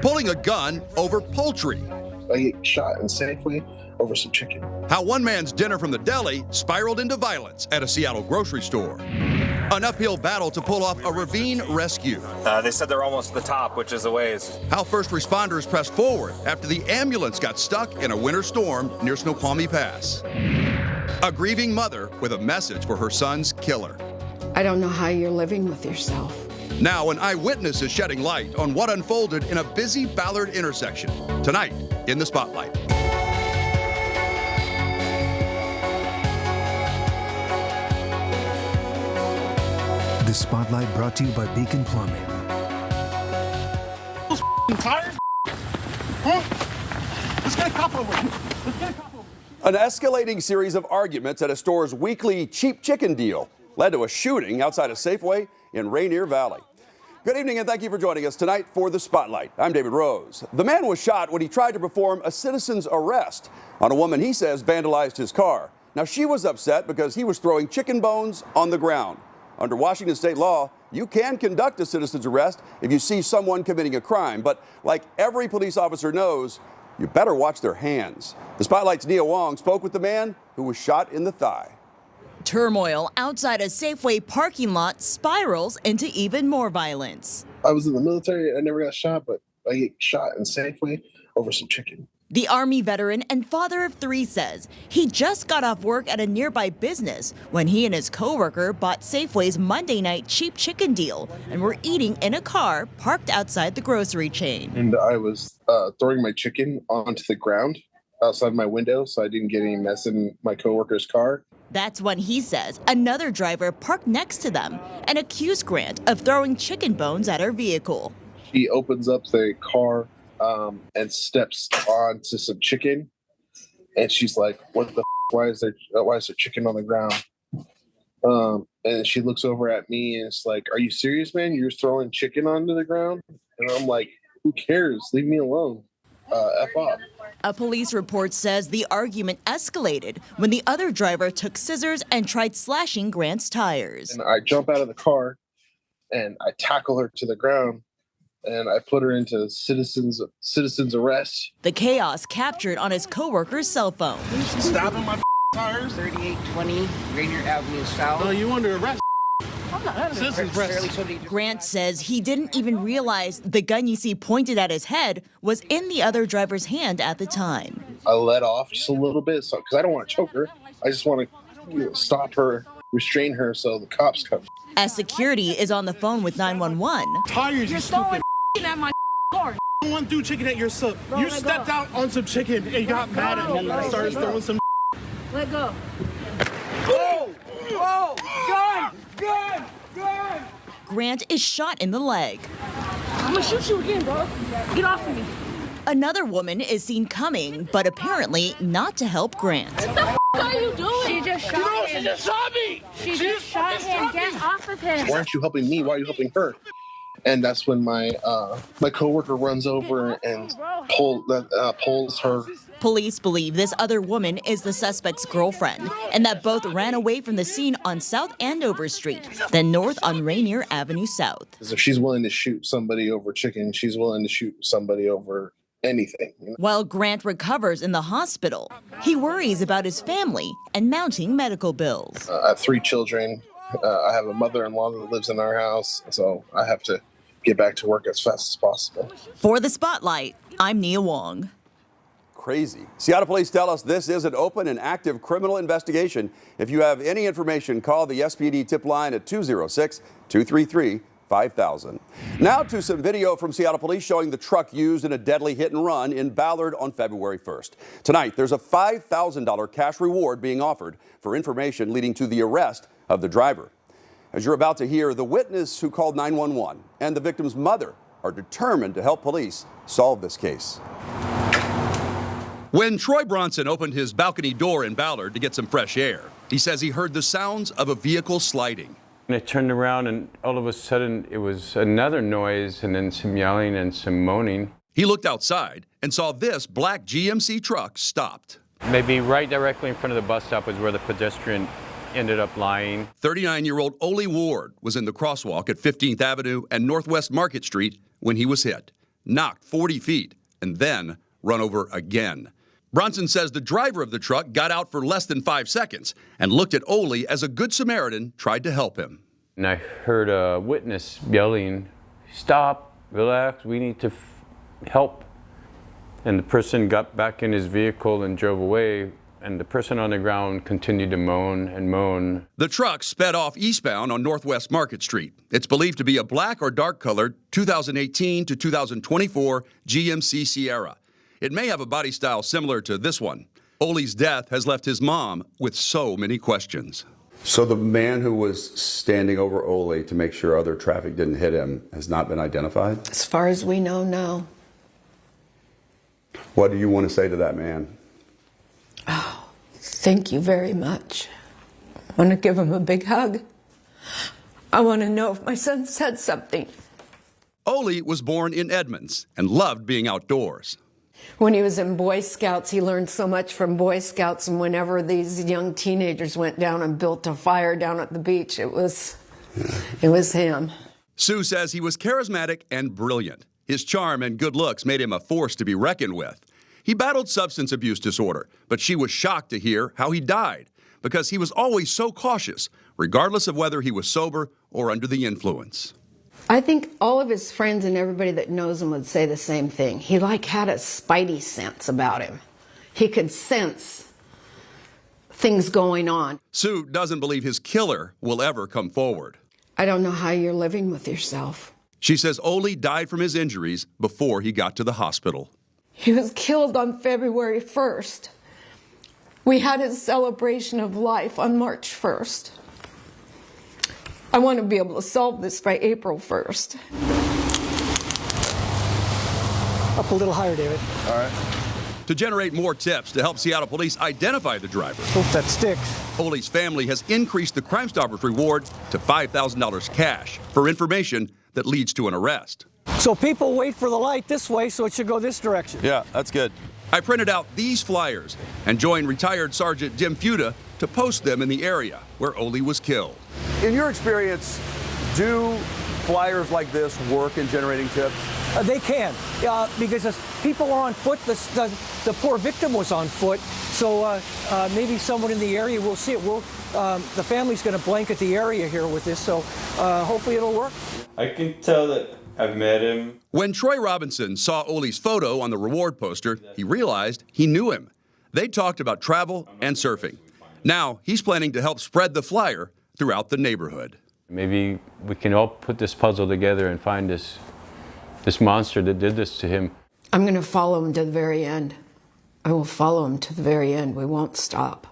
Pulling a gun over poultry. I get shot in Safeway over some chicken. How one man's dinner from the deli spiraled into violence at a Seattle grocery store. An uphill battle to pull off a ravine rescue. They said they're almost at the top, which is a ways. How first responders pressed forward after the ambulance got stuck in a winter storm near Snoqualmie Pass. A grieving mother with a message for her son's killer. I don't know how you're living with yourself. Now an eyewitness is shedding light on what unfolded in a busy Ballard intersection. Tonight in the Spotlight. The Spotlight brought to you by Beacon Plumbing. Those tires? Huh? Let's get a cop over here. Let's get a cop over here. An escalating series of arguments at a store's weekly cheap chicken deal led to a shooting outside a Safeway in Rainier Valley. Good evening and thank you for joining us tonight for The Spotlight. I'm David Rose. The man was shot when he tried to perform a citizen's arrest on a woman he says vandalized his car. Now she was upset because he was throwing chicken bones on the ground. Under Washington state law, you can conduct a citizen's arrest if you see someone committing a crime. But like every police officer knows, you better watch their hands. The Spotlight's Nia Wong spoke with the man who was shot in the thigh. Turmoil outside a Safeway parking lot spirals into even more violence. I was in the military. I never got shot, but I get shot in Safeway over some chicken. The Army veteran and father of three says he just got off work at a nearby business when he and his coworker bought Safeway's Monday night cheap chicken deal and were eating in a car parked outside the grocery chain. And I was throwing my chicken onto the ground outside my window so I didn't get any mess in my coworker's car. That's when he says another driver parked next to them and accused Grant of throwing chicken bones at her vehicle. She opens up the car and steps onto some chicken, and she's like, "What the? Why is there chicken on the ground?" And she looks over at me and it's like, "Are you serious, man? You're throwing chicken onto the ground?" And I'm like, "Who cares? Leave me alone. F off." A police report says the argument escalated when the other driver took scissors and tried slashing Grant's tires. And I jump out of the car and I tackle her to the ground. And I put her into citizens arrest. The chaos captured on his coworker's cell phone. She's stopping my tires. 3820 Rainier Avenue South. Oh, you under arrest? I'm not under arrest. Grant says he didn't even realize the gun you see pointed at his head was in the other driver's hand at the time. I let off just a little bit because I don't want to choke her. I just want to stop her, restrain her so the cops come. As security is on the phone with 911. Tires, you stupid. At my car. You want to do chicken at your sub. You stepped out on some chicken and you got mad at me and started throwing some. Let go. Oh! Oh! Gun! Gun! Gun! Grant is shot in the leg. I'm gonna shoot you again, bro. Get off of me. Another woman is seen coming, but apparently not to help Grant. What the are you doing? She just shot him. She just shot me! She just shot him. Get off of him. Why aren't you helping me? Why are you helping her? And that's when my coworker runs over and pulls her. Police believe this other woman is the suspect's girlfriend and that both ran away from the scene on South Andover Street, then north on Rainier Avenue South. If she's willing to shoot somebody over chicken, she's willing to shoot somebody over anything. You know? While Grant recovers in the hospital, he worries about his family and mounting medical bills. I have 3 children. I have a mother-in-law that lives in our house, so I have to get back to work as fast as possible. For The Spotlight, I'm Nia Wong. Crazy. Seattle police tell us this is an open and active criminal investigation. If you have any information, call the SPD tip line at 206-233-5000. Now to some video from Seattle police showing the truck used in a deadly hit and run in Ballard on February 1st. Tonight, there's a $5,000 cash reward being offered for information leading to the arrest of the driver. As you're about to hear, the witness who called 911 and the victim's mother are determined to help police solve this case. When Troy Bronson opened his balcony door in Ballard to get some fresh air, he says he heard the sounds of a vehicle sliding. And I turned around and all of a sudden it was another noise and then some yelling and some moaning. He looked outside and saw this black GMC truck stopped. Maybe right directly in front of the bus stop was where the pedestrian ended up lying. 39-year-old Ole Ward was in the crosswalk at 15th Avenue and Northwest Market Street when he was hit. knocked 40 feet, and then run over again. Bronson says the driver of the truck got out for less than 5 seconds and looked at Ole as a good Samaritan tried to help him. And I heard a witness yelling, "Stop, relax, we need to help." And the person got back in his vehicle and drove away, and the person on the ground continued to moan and moan. The truck sped off eastbound on Northwest Market Street. It's believed to be a black or dark-colored 2018 to 2024 GMC Sierra. It may have a body style similar to this one. Ole's death has left his mom with so many questions. So the man who was standing over Ole to make sure other traffic didn't hit him has not been identified? As far as we know, no. What do you want to say to that man? Oh, thank you very much. I want to give him a big hug. I want to know if my son said something. Ole was born in Edmonds and loved being outdoors. When he was in Boy Scouts, he learned so much from Boy Scouts, and whenever these young teenagers went down and built a fire down at the beach, it was him. Sue says he was charismatic and brilliant. His charm and good looks made him a force to be reckoned with. He battled substance abuse disorder, but she was shocked to hear how he died because he was always so cautious, regardless of whether he was sober or under the influence. I think all of his friends and everybody that knows him would say the same thing. He had a spidey sense about him. He could sense things going on. Sue doesn't believe his killer will ever come forward. I don't know how you're living with yourself. She says Ole died from his injuries before he got to the hospital. He was killed on February 1st. We had his celebration of life on March 1st. I want to be able to solve this by April 1st. Up a little higher, David. All right. To generate more tips to help Seattle police identify the driver, Hope that sticks. Ole's family has increased the Crime Stoppers reward to $5,000 cash for information that leads to an arrest. So people wait for the light this way, so it should go this direction. Yeah, that's good. I printed out these flyers and joined retired Sergeant Jim Fuda to post them in the area where Ole was killed. In your experience, do flyers like this work in generating tips? They can, because as people are on foot. The poor victim was on foot, so maybe someone in the area will see it. The family's going to blanket the area here with this, so hopefully it'll work. I can tell that I've met him. When Troy Robinson saw Ole's photo on the reward poster, he realized he knew him. They talked about travel and surfing. Now he's planning to help spread the flyer throughout the neighborhood. Maybe we can all put this puzzle together and find this monster that did this to him. I'm going to follow him to the very end. I will follow him to the very end. We won't stop.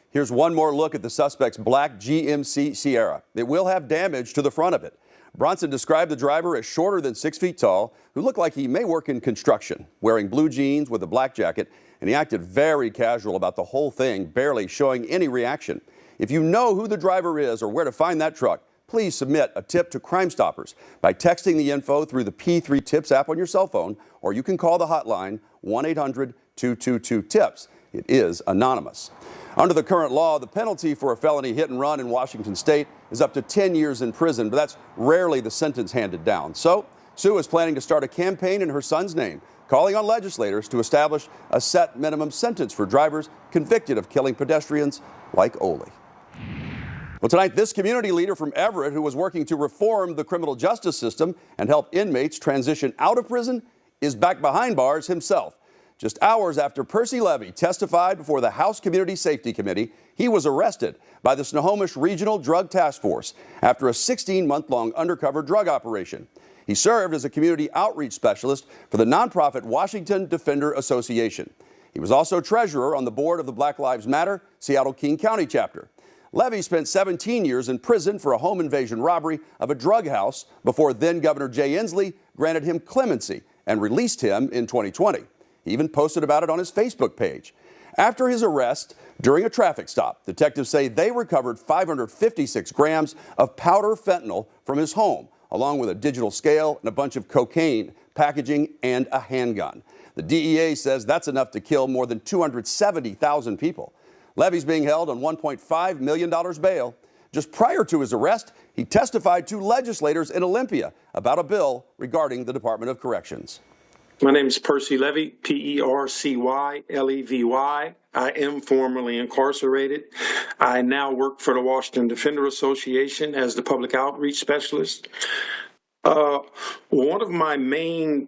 Here's one more look at the suspect's black GMC Sierra. It will have damage to the front of it. Bronson described the driver as shorter than 6 feet tall, who looked like he may work in construction, wearing blue jeans with a black jacket, and he acted very casual about the whole thing, barely showing any reaction. If you know who the driver is or where to find that truck, please submit a tip to Crime Stoppers by texting the info through the P3 Tips app on your cell phone, or you can call the hotline 1-800-222-TIPS. It is anonymous. Under the current law, the penalty for a felony hit and run in Washington state is up to 10 years in prison, but that's rarely the sentence handed down. So Sue is planning to start a campaign in her son's name, calling on legislators to establish a set minimum sentence for drivers convicted of killing pedestrians like Ole. Well, tonight, this community leader from Everett, who was working to reform the criminal justice system and help inmates transition out of prison, is back behind bars himself. Just hours after Percy Levy testified before the House Community Safety Committee, he was arrested by the Snohomish Regional Drug Task Force after a 16-month-long undercover drug operation. He served as a community outreach specialist for the nonprofit Washington Defender Association. He was also treasurer on the board of the Black Lives Matter Seattle-King County chapter. Levy spent 17 years in prison for a home invasion robbery of a drug house before then-Governor Jay Inslee granted him clemency and released him in 2020. He even posted about it on his Facebook page. After his arrest during a traffic stop, detectives say they recovered 556 grams of powder fentanyl from his home, along with a digital scale and a bunch of cocaine, packaging, and a handgun. The DEA says that's enough to kill more than 270,000 people. Levy's being held on $1.5 million bail. Just prior to his arrest, He testified to legislators in Olympia about a bill regarding the Department of Corrections. My name is Percy Levy, Percylevy. I am formerly incarcerated. I now work for the Washington Defender Association as the public outreach specialist. One of my main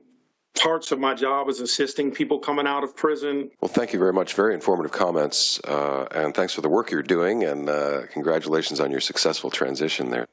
parts of my job is assisting people coming out of prison. Well, thank you very much. Very informative comments, and thanks for the work you're doing, and congratulations on your successful transition there.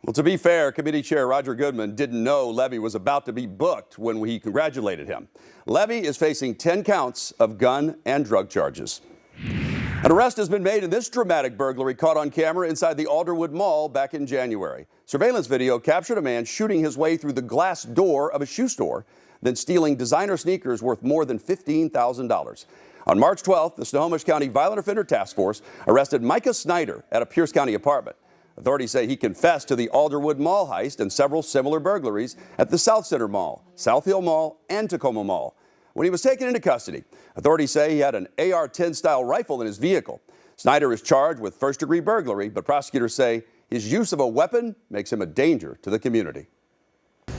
Well, to be fair, Committee Chair Roger Goodman didn't know Levy was about to be booked when he congratulated him. Levy is facing 10 counts of gun and drug charges. An arrest has been made in this dramatic burglary caught on camera inside the Alderwood Mall back in January. Surveillance video captured a man shooting his way through the glass door of a shoe store, then stealing designer sneakers worth more than $15,000. On March 12th, the Snohomish County Violent Offender Task Force arrested Micah Snyder at a Pierce County apartment. Authorities say he confessed to the Alderwood Mall heist and several similar burglaries at the South Center Mall, South Hill Mall, and Tacoma Mall. When he was taken into custody, authorities say he had an AR-10 style rifle in his vehicle. Snyder is charged with first-degree burglary, but prosecutors say his use of a weapon makes him a danger to the community.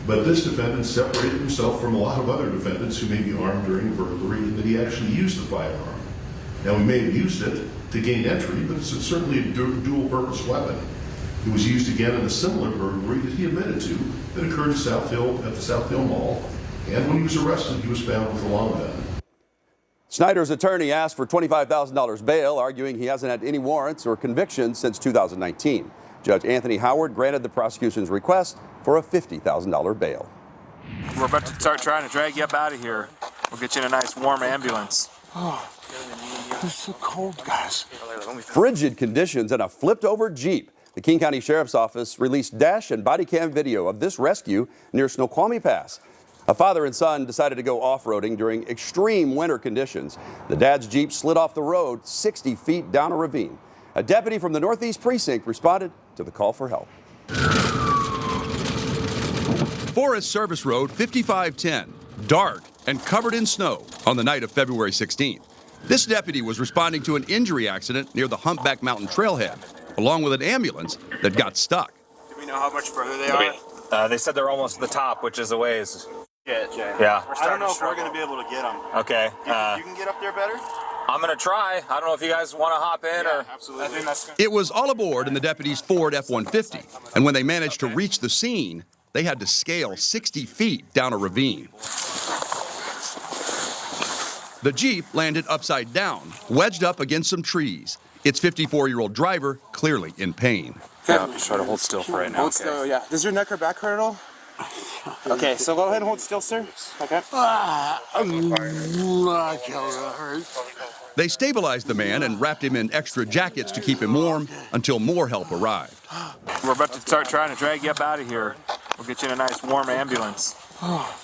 But this defendant separated himself from a lot of other defendants who may be armed during burglary, and that he actually used the firearm. Now, he may have used it to gain entry, but it's certainly a dual-purpose weapon. It was used again in a similar burglary that he admitted to that occurred at the South Hill Mall, and when he was arrested, he was found with a long gun. Snyder's attorney asked for $25,000 bail, arguing he hasn't had any warrants or convictions since 2019. Judge Anthony Howard granted the prosecution's request for a $50,000 bail. We're about to start trying to drag you up out of here. We'll get you in a nice warm ambulance. Oh, it's so cold, guys. Frigid conditions and a flipped-over Jeep. The King County Sheriff's Office released dash and body cam video of this rescue near Snoqualmie Pass. A father and son decided to go off-roading during extreme winter conditions. The dad's Jeep slid off the road 60 feet down a ravine. A deputy from the Northeast Precinct responded to the call for help. Forest Service Road 5510, dark and covered in snow on the night of February 16th. This deputy was responding to an injury accident near the Humpback Mountain trailhead, along with an ambulance that got stuck. Do we know how much further they are? They said they're almost to the top, which is a ways. Yeah. I don't know if we're going to be able to get them. Okay. You can get up there better? I'm going to try. I don't know if you guys want to hop in or... Absolutely. I think that's It was all aboard in the deputy's Ford F-150, and when they managed to reach the scene, they had to scale 60 feet down a ravine. The Jeep landed upside down, wedged up against some trees. Its 54-year-old driver clearly in pain. Yeah, just try to hold still for right now. Hold still, yeah. Does your neck or back hurt at all? Okay, so go ahead and hold still, sir. Okay. They stabilized the man and wrapped him in extra jackets to keep him warm until more help arrived. We're about to start trying to drag you up out of here. We'll get you in a nice warm ambulance. Oh,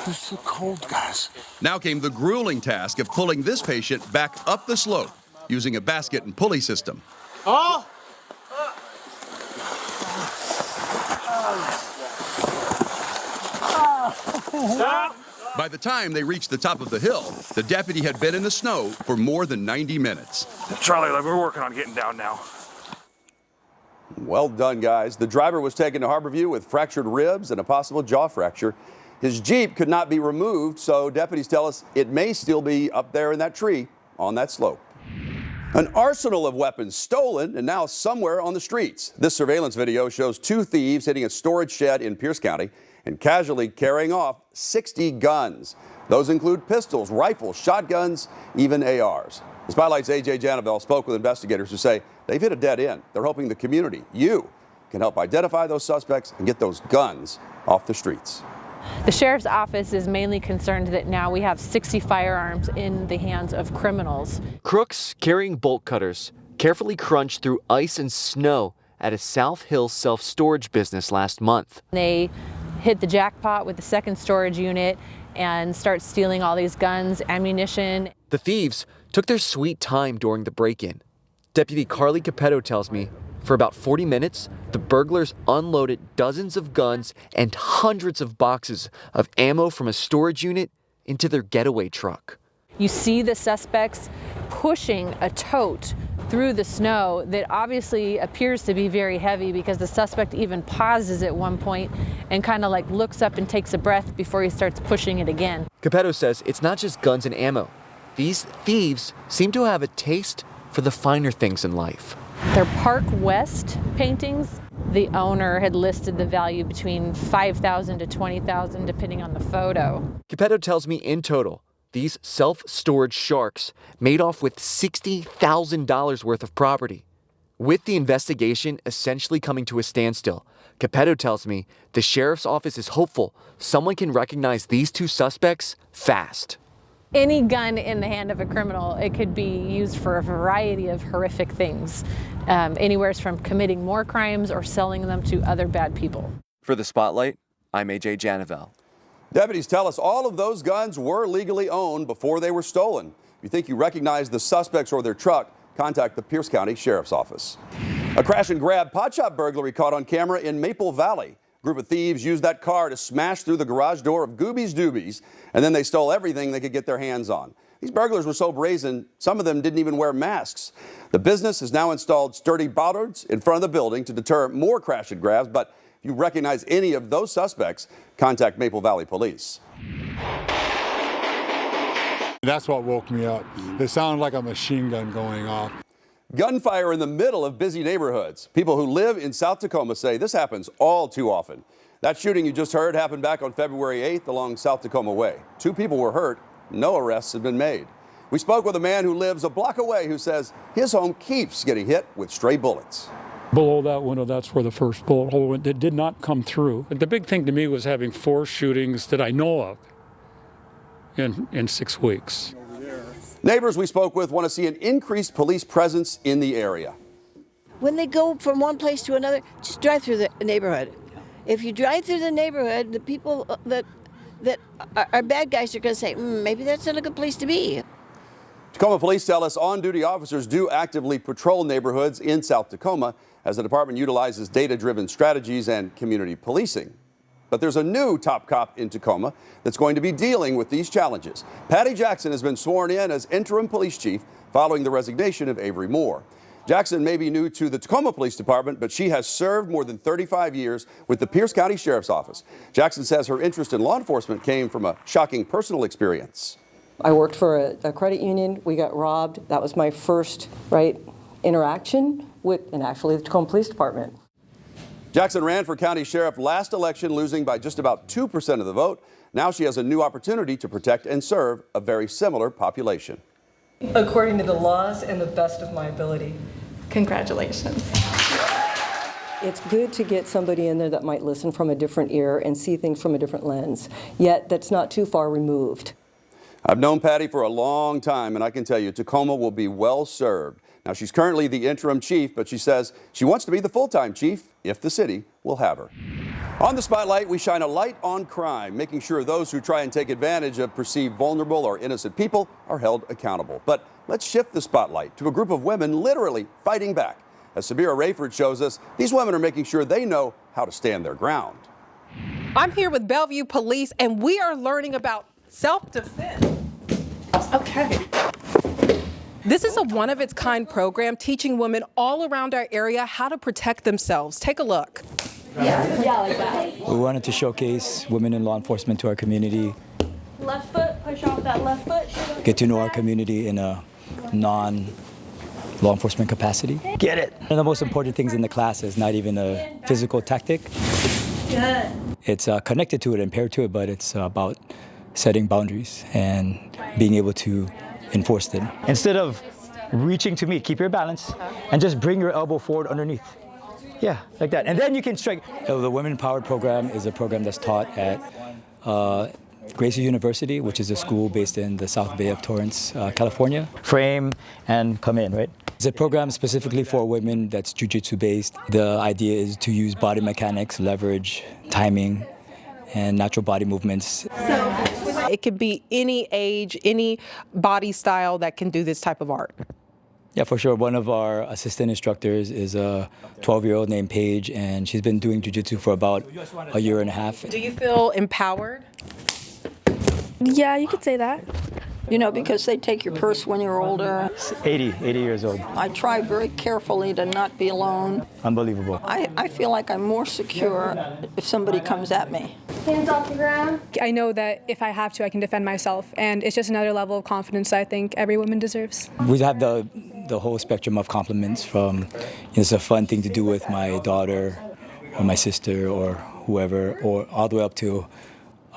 it's so cold, guys. Now came the grueling task of pulling this patient back up the slope using a basket and pulley system. Oh! Stop! By the time they reached the top of the hill, the deputy had been in the snow for more than 90 minutes. Charlie, we're working on getting down now. Well done, guys. The driver was taken to Harborview with fractured ribs and a possible jaw fracture. His Jeep could not be removed, so deputies tell us it may still be up there in that tree on that slope. An arsenal of weapons stolen and now somewhere on the streets. This surveillance video shows two thieves hitting a storage shed in Pierce County and casually carrying off 60 guns. Those include pistols, rifles, shotguns, even ARs. The Spotlight's A.J. Janabel spoke with investigators who say they've hit a dead end. They're hoping the community, you, can help identify those suspects and get those guns off the streets. The sheriff's office is mainly concerned that now we have 60 firearms in the hands of criminals. Crooks carrying bolt cutters carefully crunched through ice and snow at a South Hill self-storage business last month. They hit the jackpot with the second storage unit and start stealing all these guns, ammunition. The thieves took their sweet time during the break-in. Deputy Carly Capetto tells me for about 40 minutes, the burglars unloaded dozens of guns and hundreds of boxes of ammo from a storage unit into their getaway truck. You see the suspects pushing a tote through the snow that obviously appears to be very heavy, because the suspect even pauses at one point and kind of like looks up and takes a breath before he starts pushing it again. Capetto says it's not just guns and ammo. These thieves seem to have a taste for the finer things in life. They're Park West paintings. The owner had listed the value between $5,000 to $20,000 depending on the photo. Capetto tells me in total, these self-storage sharks made off with $60,000 worth of property. With the investigation essentially coming to a standstill, Capetto tells me the sheriff's office is hopeful someone can recognize these two suspects fast. Any gun in the hand of a criminal, it could be used for a variety of horrific things, anywhere from committing more crimes or selling them to other bad people. For the Spotlight, I'm AJ Janavel. Deputies tell us all of those guns were legally owned before they were stolen. If you think you recognize the suspects or their truck, contact the Pierce County Sheriff's Office. A crash and grab potshop burglary caught on camera in Maple Valley. A group of thieves used that car to smash through the garage door of Gooby's Doobies, and then they stole everything they could get their hands on. These burglars were so brazen, some of them didn't even wear masks. The business has now installed sturdy bollards in front of the building to deter more crash and grabs, but if you recognize any of those suspects, contact Maple Valley Police. That's what woke me up. It sounded like a machine gun going off. Gunfire in the middle of busy neighborhoods. People who live in South Tacoma say this happens all too often. That shooting you just heard happened back on February 8th along South Tacoma Way. 2 people were hurt. No arrests have been made. We spoke with a man who lives a block away who says his home keeps getting hit with stray bullets. Below that window, that's where the first bullet hole went. That did not come through. The big thing to me was having 4 shootings that I know of in 6 weeks. Neighbors we spoke with want to see an increased police presence in the area. When they go from one place to another, just drive through the neighborhood. If you drive through the neighborhood, the people that are bad guys are going to say, maybe that's not a good place to be. Tacoma police tell us on-duty officers do actively patrol neighborhoods in South Tacoma as the department utilizes data-driven strategies and community policing. But there's a new top cop in Tacoma that's going to be dealing with these challenges. Patty Jackson has been sworn in as interim police chief following the resignation of Avery Moore. Jackson may be new to the Tacoma Police Department, but she has served more than 35 years with the Pierce County Sheriff's Office. Jackson says her interest in law enforcement came from a shocking personal experience. I worked for a credit union. We got robbed. That was my first interaction with, and actually, the Tacoma Police Department. Jackson ran for county sheriff last election, losing by just about 2% of the vote. Now she has a new opportunity to protect and serve a very similar population. According to the laws and the best of my ability. Congratulations. It's good to get somebody in there that might listen from a different ear and see things from a different lens, yet that's not too far removed. I've known Patty for a long time, and I can tell you Tacoma will be well served. Now, she's currently the interim chief, but she says she wants to be the full-time chief if the city will have her. On the Spotlight, we shine a light on crime, making sure those who try and take advantage of perceived vulnerable or innocent people are held accountable. But let's shift the spotlight to a group of women literally fighting back. As Sabira Rayford shows us, these women are making sure they know how to stand their ground. I'm here with Bellevue Police, and we are learning about self-defense. Okay. This is a one-of-its-kind program teaching women all around our area how to protect themselves. Take a look. Yeah, like that. We wanted to showcase women in law enforcement to our community. Left foot, push off that left foot. Get to know our community in a non-law enforcement capacity. Get it! One of the most important things in the class is not even a physical tactic. Good. It's connected to it and paired to it, but it's about setting boundaries and being able to enforce them. Instead of reaching to meet, keep your balance and just bring your elbow forward underneath. Yeah, like that. And then you can strike. So the Women Powered program is a program that's taught at Gracie University, which is a school based in the South Bay of Torrance, California. Frame and come in, right? It's a program specifically for women that's jiu-jitsu based. The idea is to use body mechanics, leverage, timing, and natural body movements. It could be any age, any body style that can do this type of art. Yeah, for sure. One of our assistant instructors is a 12-year-old named Paige, and she's been doing jiu-jitsu for about a year and a half. Do you feel empowered? Yeah, you could say that. You know, because they take your purse when you're older. 80 years old. I try very carefully to not be alone. Unbelievable. I feel like I'm more secure if somebody comes at me. Hands off the ground. I know that if I have to, I can defend myself, and it's just another level of confidence that I think every woman deserves. We have the whole spectrum of compliments from it's a fun thing to do with my daughter or my sister or whoever, or all the way up to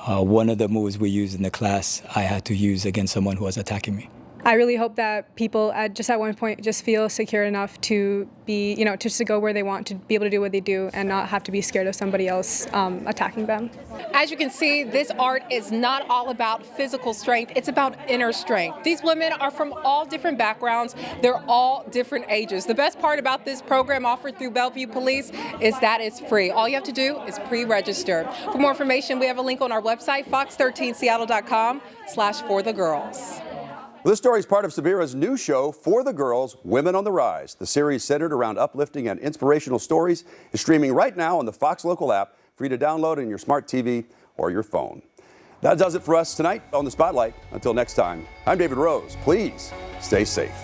one of the moves we used in the class I had to use against someone who was attacking me. I really hope that people just at one point just feel secure enough to be, just to go where they want, to be able to do what they do and not have to be scared of somebody else attacking them. As you can see, this art is not all about physical strength, it's about inner strength. These women are from all different backgrounds, they're all different ages. The best part about this program offered through Bellevue Police is that it's free. All you have to do is pre-register. For more information, we have a link on our website, fox13seattle.com/forthegirls. This story is part of Sabira's new show, For the Girls, Women on the Rise. The series centered around uplifting and inspirational stories is streaming right now on the Fox Local app, for you to download on your smart TV or your phone. That does it for us tonight on The Spotlight. Until next time, I'm David Rose. Please stay safe.